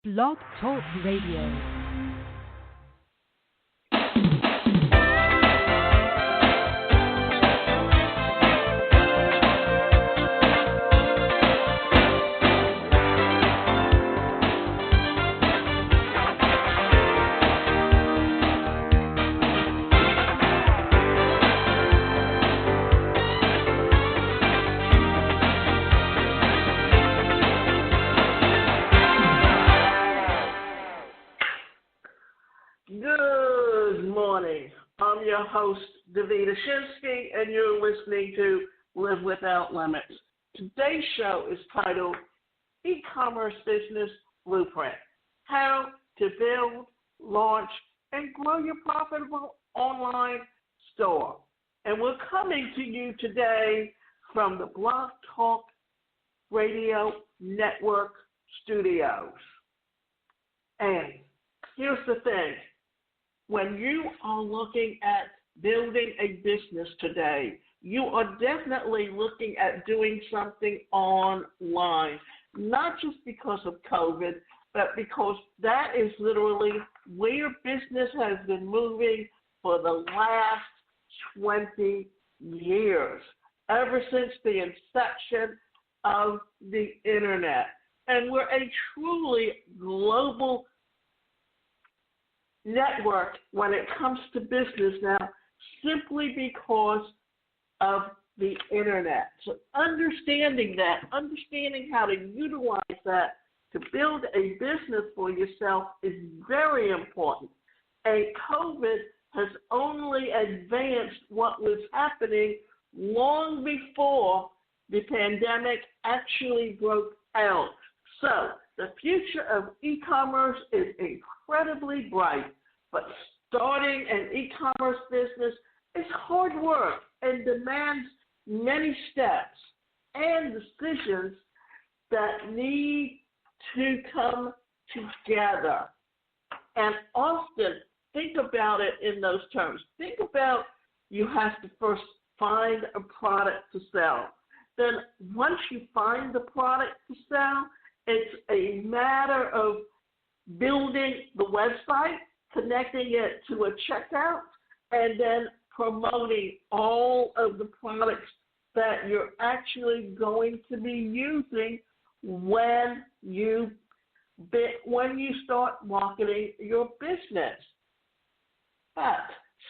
Blog Talk Radio. Good morning. I'm your host, Davida Shinsky, and you're listening to Live Without Limits. Today's show is titled E-Commerce Business Blueprint: How to Build, Launch, and Grow Your Profitable Online Store. And we're coming to you today from the Blog Talk Radio Network studios. And here's the thing. When you are looking at building a business today, you are definitely looking at doing something online, not just because of COVID, but because that is literally where business has been moving for the last 20 years, ever since the inception of the internet. And we're a truly global network when it comes to business now, simply because of the internet. So understanding that, understanding how to utilize that to build a business for yourself is very important. And COVID has only advanced what was happening long before the pandemic actually broke out. So the future of e-commerce is incredibly bright, but starting an e-commerce business is hard work and demands many steps and decisions that need to come together. And often think about it in those terms. Think about you have to first find a product to sell. Then once you find the product to sell, it's a matter of building the website, connecting it to a checkout, and then promoting all of the products that you're actually going to be using when you start marketing your business. But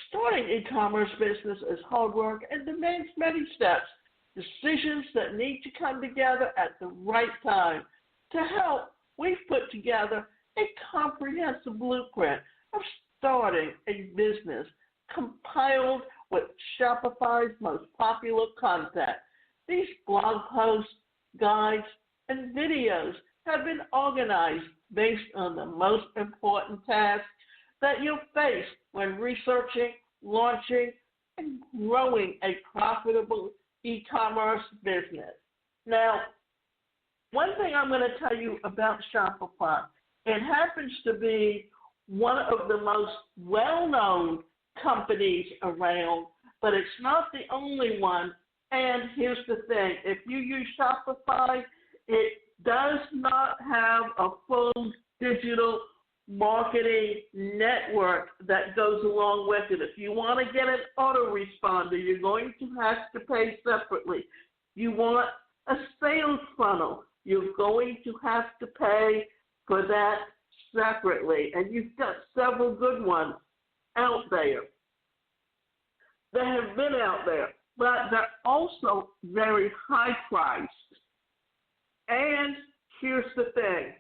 starting e-commerce business is hard work and demands many steps, decisions that need to come together at the right time. To help, we've put together a comprehensive blueprint of starting a business compiled with Shopify's most popular content. These blog posts, guides, and videos have been organized based on the most important tasks that you'll face when researching, launching, and growing a profitable e-commerce business. Now, one thing I'm going to tell you about Shopify, it happens to be one of the most well-known companies around, but it's not the only one. And here's the thing. If you use Shopify, it does not have a full digital marketing network that goes along with it. If you want to get an autoresponder, you're going to have to pay separately. You want a sales funnel, you're going to have to pay for that separately. And you've got several good ones out there that have been out there, but they're also very high priced. And here's the thing.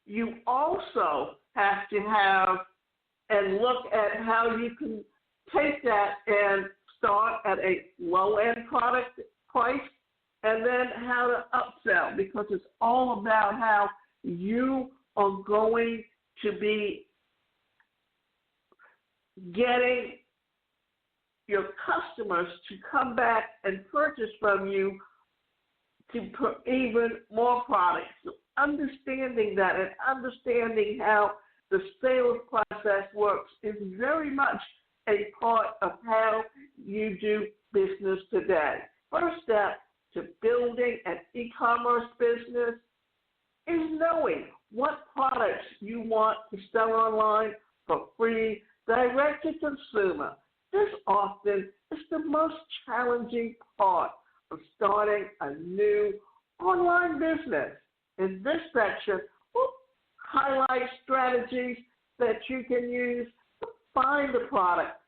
You also have to have and look at how you can take that and start at a low-end product price and then how to upsell, because it's all about how you are going to be getting your customers to come back and purchase from you to put even more products. So understanding that and understanding how the sales process works is very much a part of how you do business today. First step to building an e-commerce business is knowing what products you want to sell online for free, direct to consumer. This often is the most challenging part of starting a new online business. In this section, we'll highlight strategies that you can use to find the product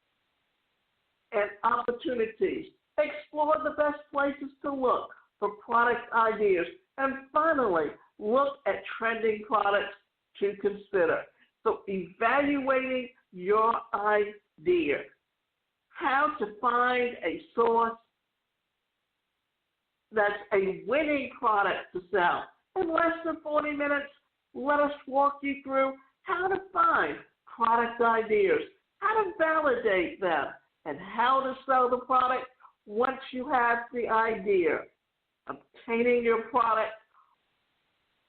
and opportunities. Explore the best places to look for product ideas. And finally, look at trending products to consider. So evaluating your idea. How to find a source that's a winning product to sell. In less than 40 minutes, let us walk you through how to find product ideas, how to validate them, and how to sell the product once you have the idea. Obtaining your product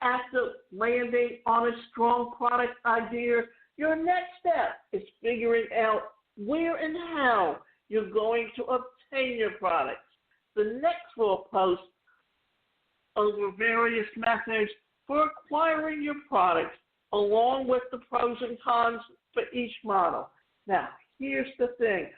after landing on a strong product idea, your next step is figuring out where and how you're going to obtain your products. The next will post over various methods for acquiring your products, along with the pros and cons for each model. Now, here's the thing.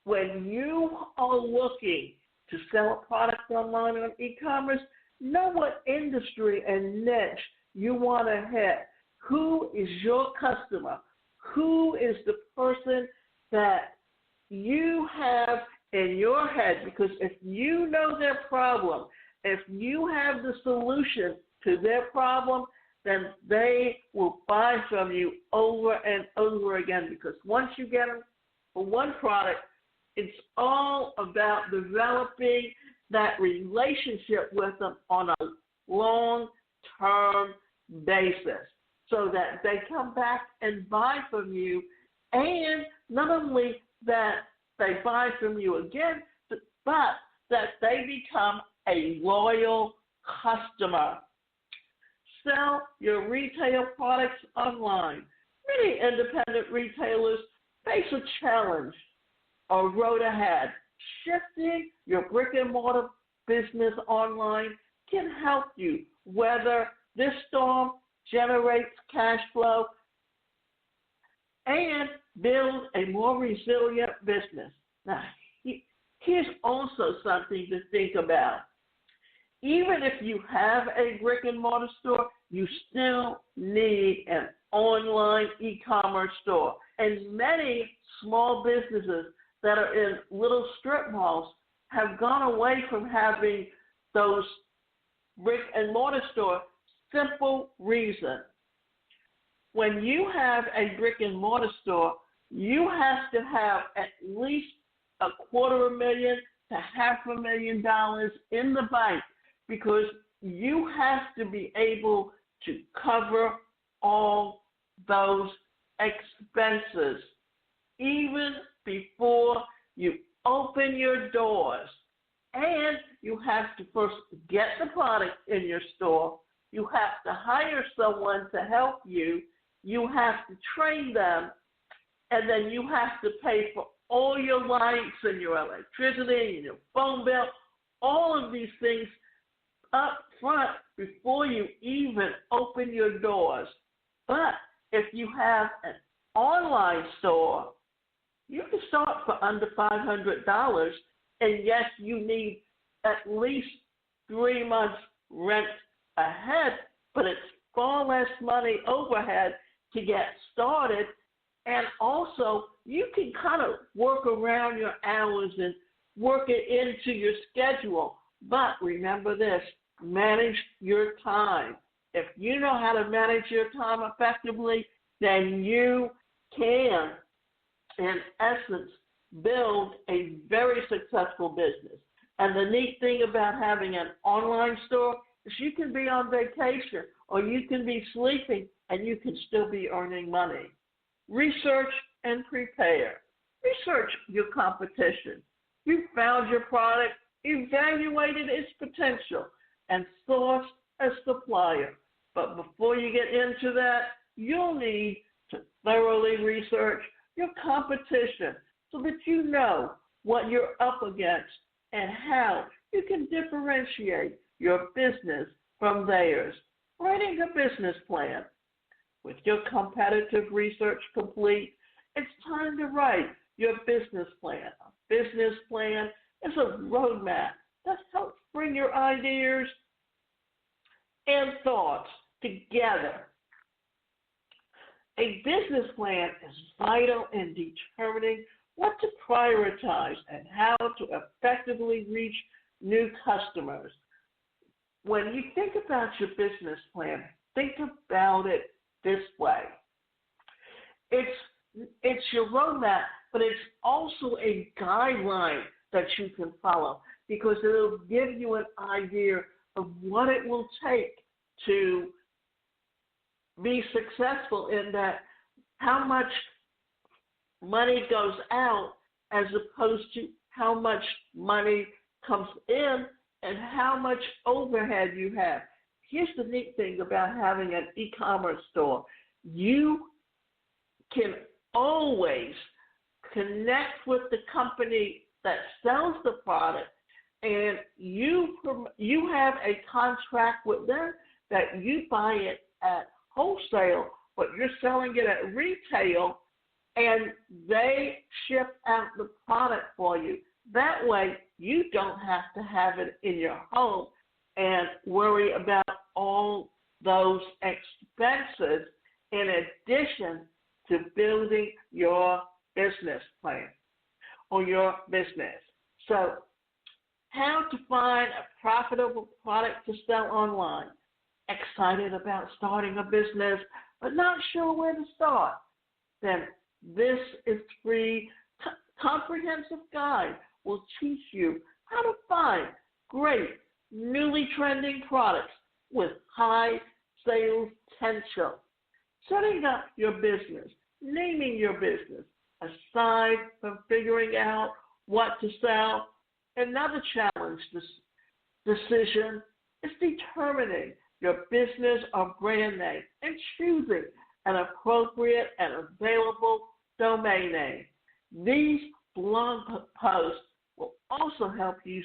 When you are looking to sell a product online on e-commerce, know what industry and niche you want to hit. Who is your customer? Who is the person that you have in your head? Because if you know their problem, if you have the solution to their problem, then they will buy from you over and over again. Because once you get them for one product, it's all about developing that relationship with them on a long-term basis so that they come back and buy from you, and not only that they buy from you again, but that they become a loyal customer. Sell your retail products online. Many independent retailers face a challenge or road ahead. Shifting your brick and mortar business online can help you weather this storm, generates cash flow, and build a more resilient business. Now, here's also something to think about. Even if you have a brick and mortar store, you still need an online e-commerce store. And many small businesses that are in little strip malls have gone away from having those brick and mortar stores. Simple reason. When you have a brick and mortar store, you have to have at least $250,000 to $500,000 in the bank, because you have to be able to cover all those expenses even before you open your doors. And you have to first get the product in your store. You have to hire someone to help you. You have to train them. And then you have to pay for all your lights and your electricity and your phone bill, all of these things up front before you even open your doors. But if you have an online store, you can start for under $500, and yes, you need at least 3 months rent ahead, but it's far less money overhead to get started. And also, you can kind of work around your hours and work it into your schedule. But remember this, manage your time. If you know how to manage your time effectively, then you can, in essence, build a very successful business. And the neat thing about having an online store is you can be on vacation or you can be sleeping and you can still be earning money. Research and prepare. Research your competition. You found your product, evaluated its potential, and sourced a supplier. But before you get into that, you'll need to thoroughly research your competition so that you know what you're up against and how you can differentiate your business from theirs. writing a business plan. With your competitive research complete, it's time to write your business plan. A business plan is a roadmap that helps bring your ideas and thoughts together. A business plan is vital in determining what to prioritize and how to effectively reach new customers. When you think about your business plan, think about it this way. It's your roadmap, but it's also a guideline that you can follow because it'll give you an idea of what it will take to be successful in that, how much money goes out as opposed to how much money comes in and how much overhead you have. Here's the neat thing about having an e-commerce store. You can always connect with the company that sells the product, and you have a contract with them that you buy it at wholesale, but you're selling it at retail, and they ship out the product for you. That way, you don't have to have it in your home and worry about all those expenses in addition to building your business plan or your business. So, how to find a profitable product to sell online. Excited about starting a business, but not sure where to start? Then this is free, comprehensive guide will teach you how to find great, newly trending products with high sales potential. Setting up your business, naming your business, aside from figuring out what to sell, another challenge decision is determining your business or brand name and choosing an appropriate and available domain name. These blog posts will also help you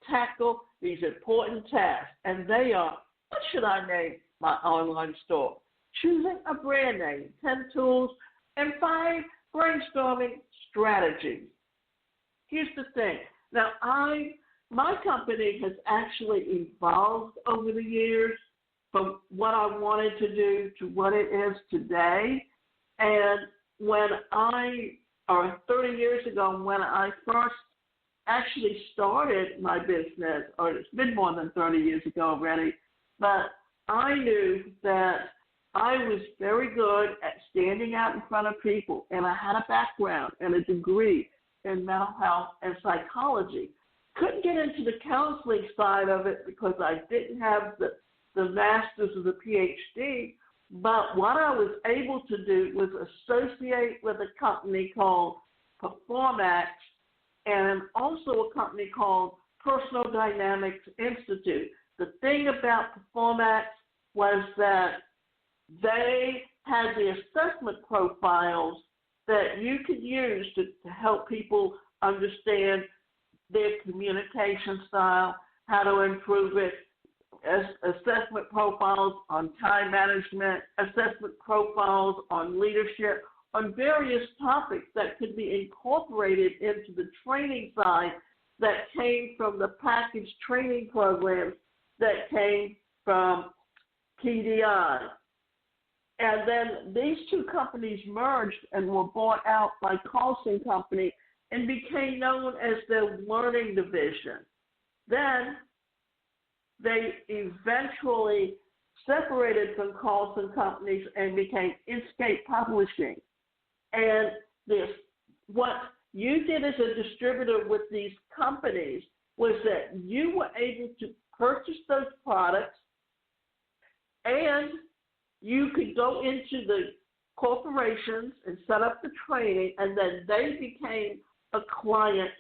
tackle these important tasks, and they are: what should I name my online store? Choosing a brand name, 10 tools, and 5 brainstorming strategies. Here's the thing. Now, my company has actually evolved over the years from what I wanted to do to what it is today. And 30 years ago, when I first actually started my business, or it's been more than 30 years ago already, but I knew that I was very good at standing out in front of people, and I had a background and a degree in mental health and psychology. Couldn't get into the counseling side of it because I didn't have the master's or the PhD, but what I was able to do was associate with a company called Performax and also a company called Personal Dynamics Institute. The thing about Performax was that they had the assessment profiles that you could use to help people understand their communication style, how to improve it, assessment profiles on time management, assessment profiles on leadership, on various topics that could be incorporated into the training side that came from the packaged training programs that came from PDI. And then these two companies merged and were bought out by Carlson Company and became known as the Learning Division. Then they eventually separated from Carlson Companies and became Inscape Publishing. And what you did as a distributor with these companies was that you were able to purchase those products, and you could go into the corporations and set up the training, and then they became a client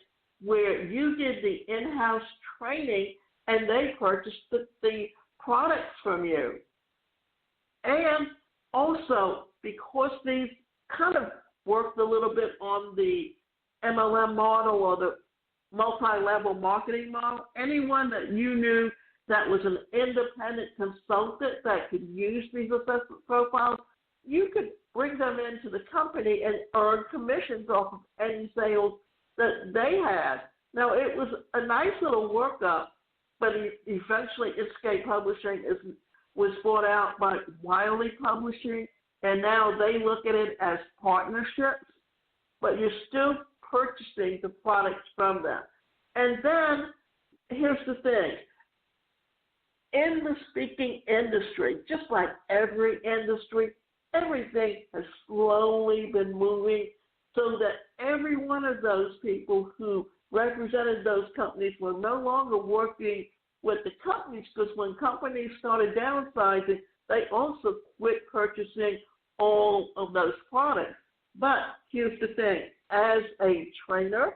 where you did the in-house training and they purchased the products from you. And also, because these kind of worked a little bit on the MLM model or the multi-level marketing model, anyone that you knew that was an independent consultant that could use these assessment profiles, you could bring them into the company and earn commissions off of any sales that they had. Now, it was a nice little workup, but eventually Escape Publishing was bought out by Wiley Publishing, and now they look at it as partnerships, but you're still purchasing the products from them. And then, here's the thing. In the speaking industry, just like every industry, everything has slowly been moving so that every one of those people who represented those companies were no longer working with the companies, because when companies started downsizing, they also quit purchasing all of those products. But here's the thing. As a trainer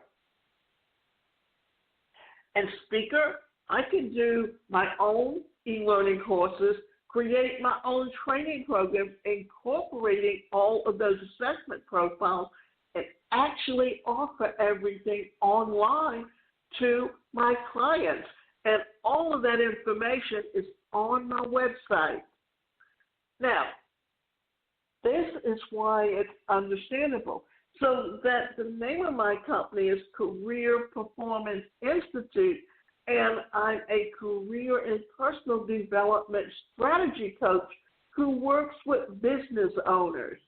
and speaker, I can do my own e-learning courses, create my own training programs, incorporating all of those assessment profiles, and actually offer everything online to my clients. And all of that information is on my website. Now, this is why it's understandable. So that the name of my company is Career Performance Institute, and I'm a career and personal development strategy coach who works with business owners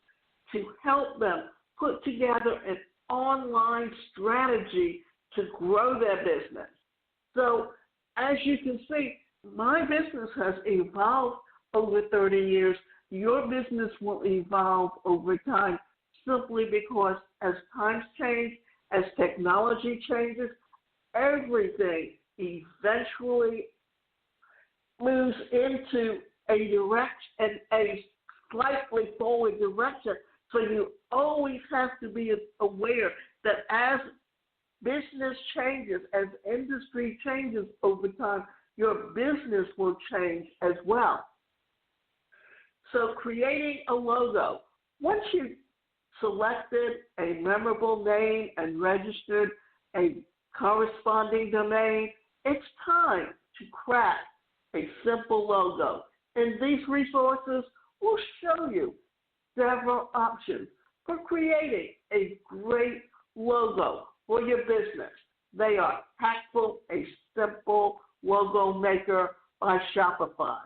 to help them put together an online strategy to grow their business. So as you can see, my business has evolved over 30 years. Your business will evolve over time simply because as times change, as technology changes, everything eventually moves into a direction, a slightly forward direction. So you always have to be aware that as business changes, as industry changes over time, your business will change as well. So creating a logo. Once you've selected a memorable name and registered a corresponding domain, it's time to craft a simple logo. And these resources will show you several options for creating a great logo for your business. They are Hackful, a simple logo maker by Shopify.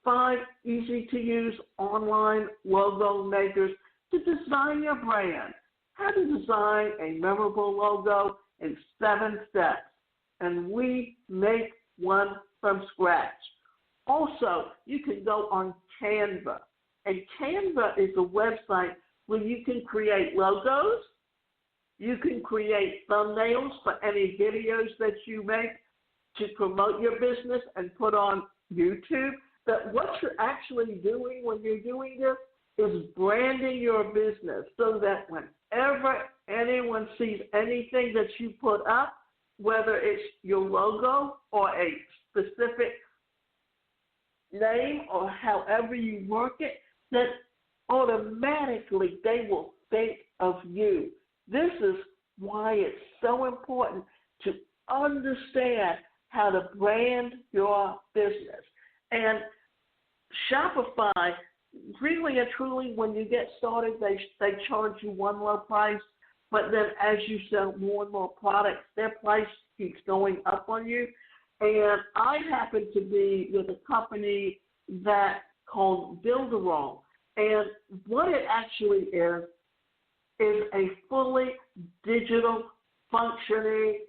5 easy-to-use online logo makers to design your brand. How to design a memorable logo in 7 steps. And we make one from scratch. Also, you can go on Canva. And Canva is a website where you can create logos. You can create thumbnails for any videos that you make to promote your business and put on YouTube. But what you're actually doing when you're doing this is branding your business so that whenever anyone sees anything that you put up, whether it's your logo or a specific name or however you work it, that automatically they will think of you. This is why it's so important to understand how to brand your business. And Shopify, really and truly, when you get started, they charge you one low price, but then as you sell more and more products, their price keeps going up on you. And I happen to be with a company that called Builderall. And what it actually is a fully digital functioning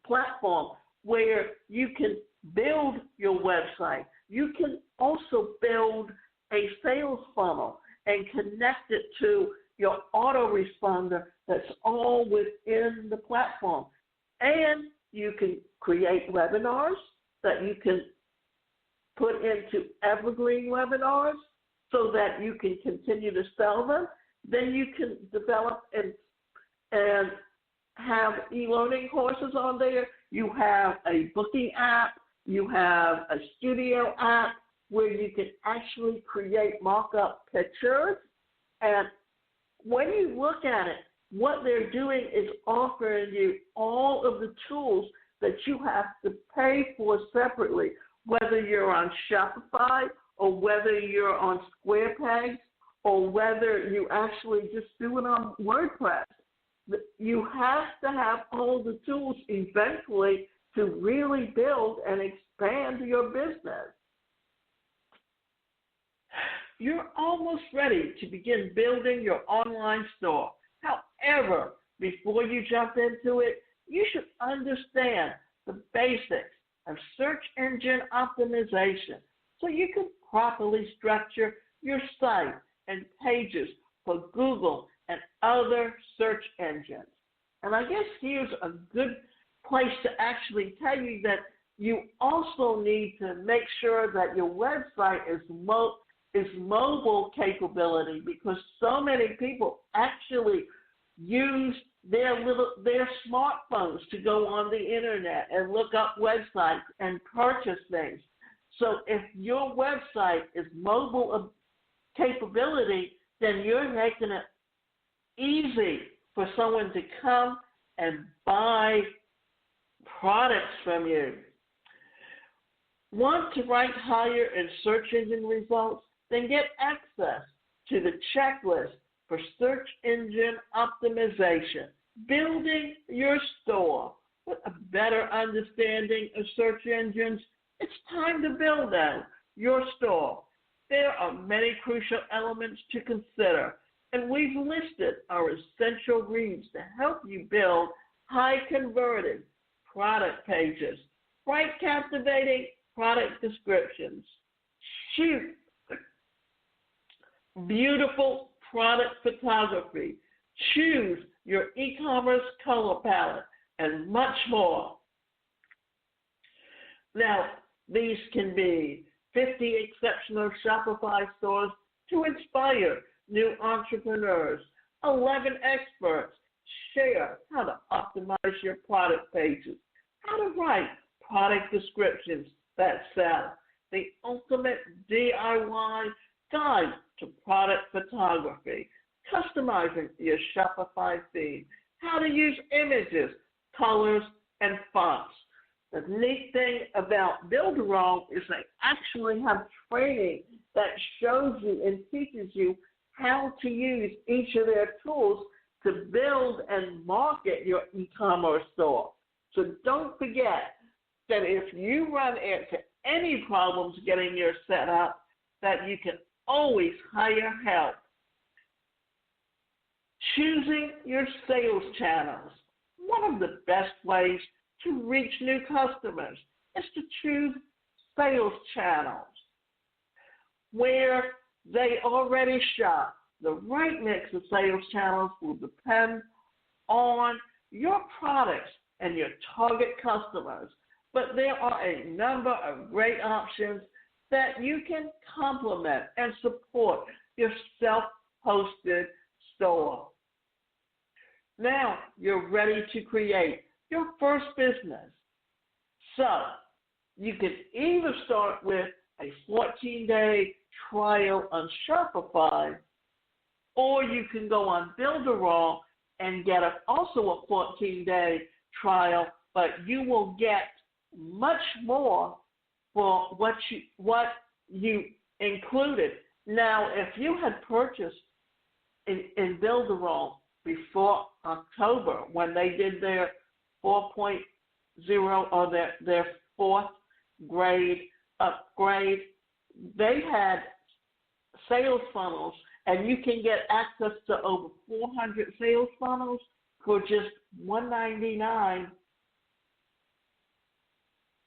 platform where you can build your website. You can also build a sales funnel and connect it to your autoresponder that's all within the platform. And you can create webinars that you can put into evergreen webinars so that you can continue to sell them. Then you can develop and have e-learning courses on there. You have a booking app. You have a studio app where you can actually create mock-up pictures. And when you look at it, what they're doing is offering you all of the tools that you have to pay for separately, whether you're on Shopify or whether you're on SquarePeg or whether you actually just do it on WordPress. You have to have all the tools eventually to really build and expand your business. You're almost ready to begin building your online store. However, before you jump into it, you should understand the basics of search engine optimization so you can properly structure your site and pages for Google and other search engines. And I guess here's a good place to actually tell you that you also need to make sure that your website is mobile capability, because so many people actually use their smartphones to go on the internet and look up websites and purchase things. So if your website is mobile capability, then you're making it easy for someone to come and buy products from you. Want to rank higher in search engine results? Then get access to the checklist for search engine optimization. Building your store with a better understanding of search engines. It's time to build out your store. There are many crucial elements to consider, and we've listed our essential reads to help you build high-converting product pages, bright, captivating product descriptions, shoot beautiful product photography, choose your e-commerce color palette, and much more. Now, these can be 50 exceptional Shopify stores to inspire new entrepreneurs, 11 experts share how to optimize your product pages, how to write product descriptions that sell, the ultimate DIY guide to product photography, customizing your Shopify theme, how to use images, colors, and fonts. The neat thing about Builderall is they actually have training that shows you and teaches you how to use each of their tools to build and market your e-commerce store. So don't forget that if you run into any problems getting yours set up, that you can always hire help. Choosing your sales channels. One of the best ways to reach new customers is to choose sales channels where they already shop. The right mix of sales channels will depend on your products and your target customers, but there are a number of great options that you can complement and support your self-hosted store. Now you're ready to create your first business. So you can either start with a 14-day trial on Shopify, or you can go on Builderall and get also a 14-day trial, but you will get much more for what you included. Now, if you had purchased in Builderall before October, when they did their 4.0 or their fourth grade upgrade, they had sales funnels, and you can get access to over 400 sales funnels for just $199,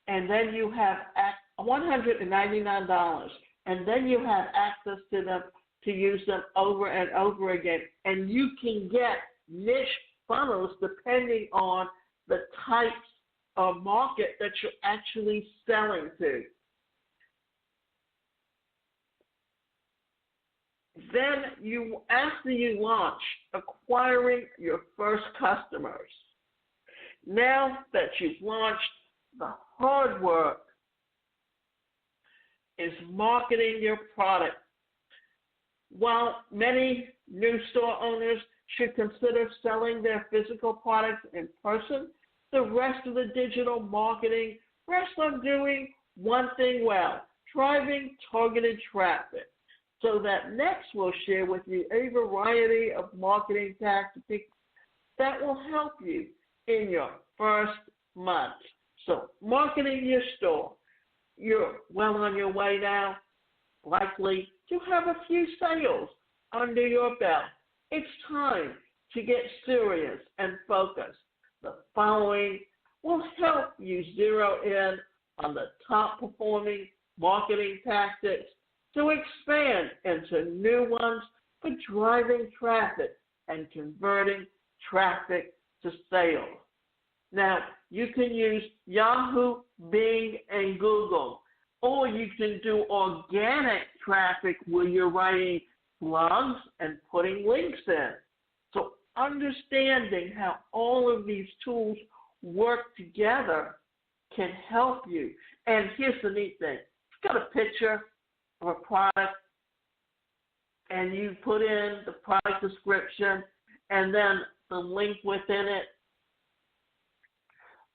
and then you have $199, and then you have access to them to use them over and over again, and you can get niche funnels depending on the types of market that you're actually selling to. Then after you launch, acquiring your first customers. Now that you've launched, the hard work is marketing your product. While many new store owners should consider selling their physical products in person, The rest of the digital marketing rests on doing one thing well, driving targeted traffic. So that next we'll share with you a variety of marketing tactics that will help you in your first month. So marketing your store. You're well on your way now, likely to have a few sales under your belt. It's time to get serious and focused. The following will help you zero in on the top performing marketing tactics to expand into new ones for driving traffic and converting traffic to sales. Now, you can use Yahoo, Bing, and Google, or you can do organic traffic where you're writing blogs and putting links in. So understanding how all of these tools work together can help you. And here's the neat thing. You've got a picture of a product, and you put in the product description and then the link within it.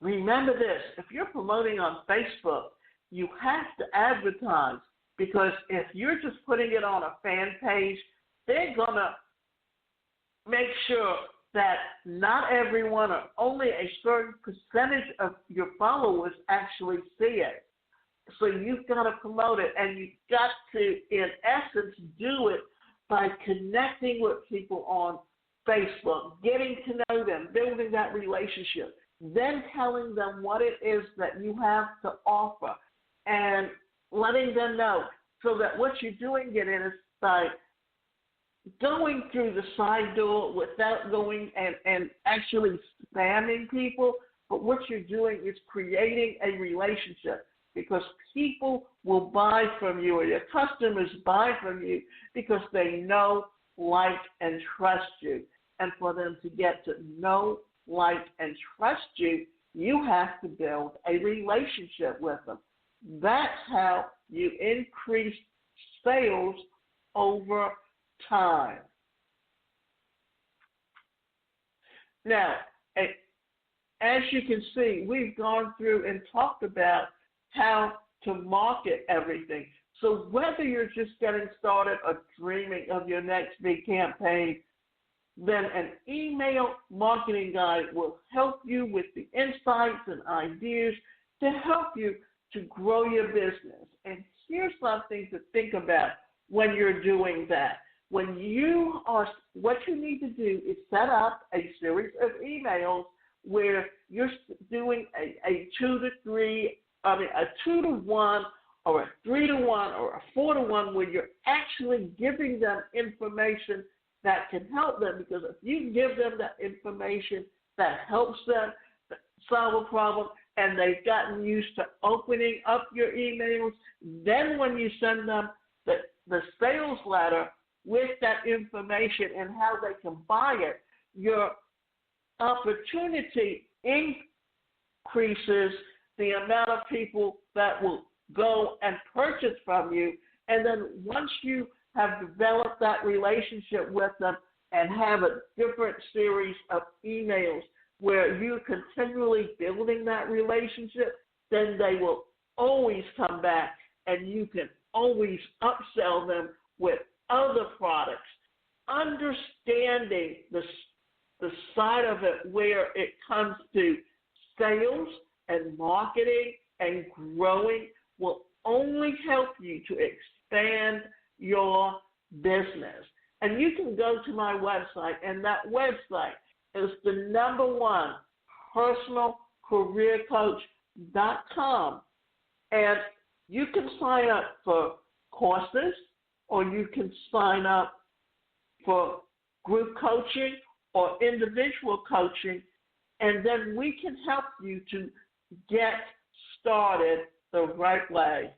Remember this, if you're promoting on Facebook, you have to advertise, because if you're just putting it on a fan page, they're going to make sure that not everyone or only a certain percentage of your followers actually see it. So you've got to promote it, and you've got to, in essence, do it by connecting with people on Facebook, getting to know them, building that relationship, then telling them what it is that you have to offer and letting them know, so that what you're doing it is by going through the side door without going and actually spamming people, but what you're doing is creating a relationship, because people will buy from you, or your customers buy from you because they know, like, and trust you. And for them to get to know, like, and trust you, you have to build a relationship with them. That's how you increase sales over time. Now, as you can see, we've gone through and talked about how to market everything. So whether you're just getting started or dreaming of your next big campaign, then an email marketing guide will help you with the insights and ideas to help you to grow your business. And here's something to think about when you're doing that. When you are, what you need to do is set up a series of emails where you're doing a 2 to 1, or a 3 to 1, or a 4 to 1, where you're actually giving them information that can help them. Because if you give them that information that helps them solve a problem, and they've gotten used to opening up your emails, then when you send them the sales letter with that information and how they can buy it, your opportunity increases the amount of people that will go and purchase from you. And then once you have developed that relationship with them and have a different series of emails where you're continually building that relationship, then they will always come back, and you can always upsell them with other products. Understanding the side of it where it comes to sales and marketing and growing will only help you to expand your business. And you can go to my website, and that website is the #1 personalcareercoach.com. And you can sign up for courses, or you can sign up for group coaching or individual coaching, and then we can help you to get started the right way.